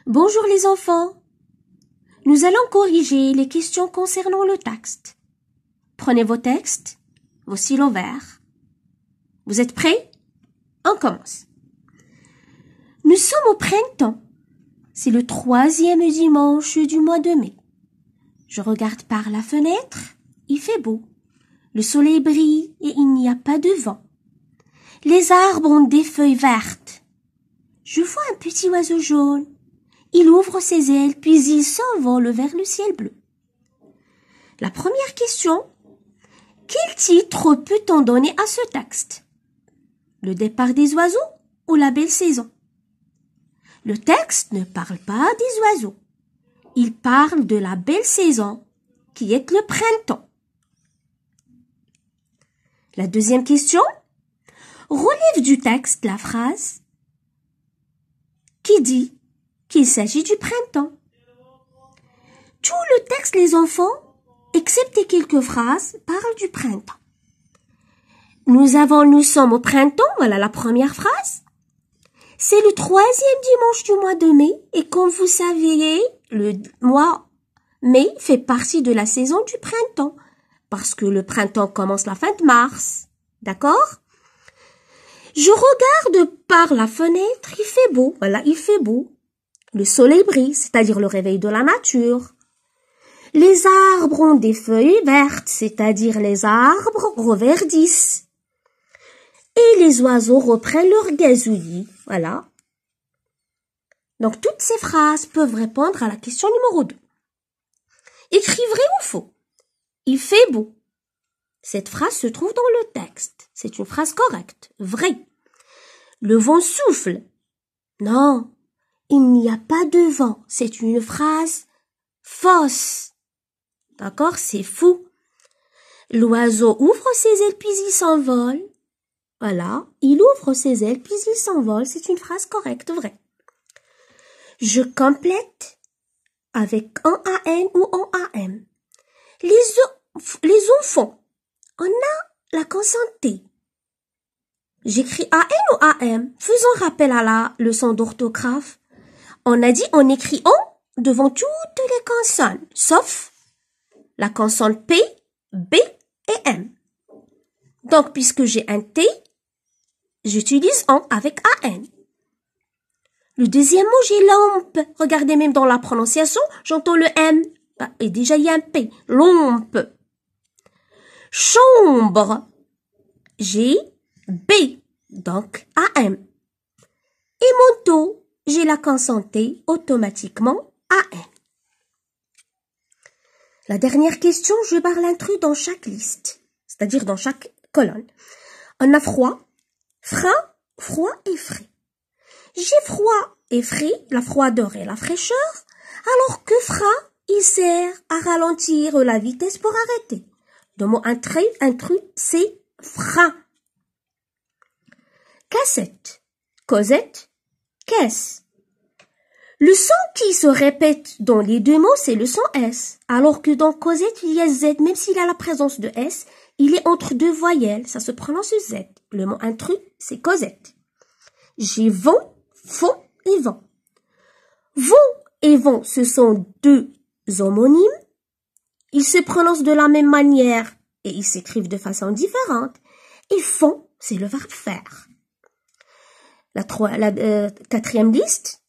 Bonjour les enfants. Nous allons corriger les questions concernant le texte. Prenez vos textes, vos stylos verts. Vous êtes prêts? On commence. Nous sommes au printemps. C'est le 3e dimanche du mois de mai. Je regarde par la fenêtre. Il fait beau. Le soleil brille et il n'y a pas de vent. Les arbres ont des feuilles vertes. Je vois un petit oiseau jaune. Il ouvre ses ailes puis il s'envole vers le ciel bleu. La première question. Quel titre peut-on donner à ce texte? Le départ des oiseaux ou la belle saison? Le texte ne parle pas des oiseaux. Il parle de la belle saison qui est le printemps. La deuxième question. Relève du texte la phrase qui dit qu'il s'agit du printemps. Tout le texte, les enfants, excepté quelques phrases, parle du printemps. Nous sommes au printemps, voilà la première phrase. C'est le 3e dimanche du mois de mai et comme vous savez, le mois mai fait partie de la saison du printemps parce que le printemps commence la fin de mars. D'accord? Je regarde par la fenêtre, il fait beau, voilà, il fait beau. Le soleil brille, c'est-à-dire le réveil de la nature. Les arbres ont des feuilles vertes, c'est-à-dire les arbres reverdissent. Et les oiseaux reprennent leur gazouillis, voilà. Donc, toutes ces phrases peuvent répondre à la question numéro 2. Écris vrai ou faux. Il fait beau. Cette phrase se trouve dans le texte. C'est une phrase correcte. Vrai. Le vent souffle. Non, il n'y a pas de vent. C'est une phrase fausse. D'accord? C'est faux. L'oiseau ouvre ses ailes puis il s'envole. Voilà, il ouvre ses ailes puis il s'envole. C'est une phrase correcte, vraie. Je complète avec un AN ou un AM. Les enfants, on a la consonne T. J'écris AN ou AM. Faisons rappel à la leçon d'orthographe. On a dit on écrit en devant toutes les consonnes, sauf la consonne P, B et M. Donc, puisque j'ai un T, j'utilise en avec AN. Le deuxième mot, j'ai lampe. Regardez même dans la prononciation, j'entends le M. Et déjà, il y a un P. Lampe. Chambre. J'ai B. Donc, AM. Et manteau, j'ai la consonne T automatiquement AM. La dernière question, je barre l'intrus dans chaque liste, c'est-à-dire dans chaque colonne. On a froid, froid et frais. J'ai froid et frais, la froideur et la fraîcheur, alors que frais, il sert à ralentir la vitesse pour arrêter. Le mot intrus, c'est frein. Cassette, causette, caisse. Le son qui se répète dans les deux mots, c'est le son S. Alors que dans causette, il y a Z. Même s'il a la présence de S, il est entre deux voyelles. Ça se prononce Z. Le mot intrus, c'est causette. J'ai vent, fond et vent. Vent et vent, ce sont deux homonymes. Ils se prononcent de la même manière et ils s'écrivent de façon différente. Et fond, c'est le verbe faire. La quatrième liste,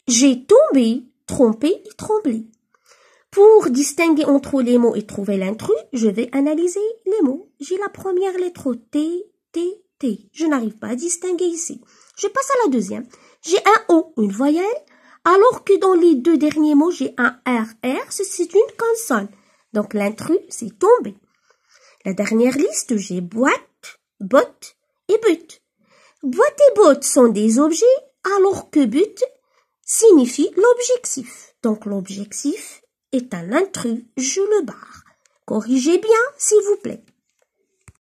j'ai tombé, trompé et tremblé. Pour distinguer entre les mots et trouver l'intrus, je vais analyser les mots. J'ai la première lettre T, T, T. Je n'arrive pas à distinguer ici. Je passe à la deuxième. J'ai un O, une voyelle, alors que dans les deux derniers mots, j'ai un R. R, c'est une consonne. Donc l'intrus, c'est tomber. La dernière liste, j'ai boîte, botte et but. Boîte et botte sont des objets, alors que but signifie l'objectif. Donc l'objectif est un intrus, je le barre. Corrigez bien, s'il vous plaît.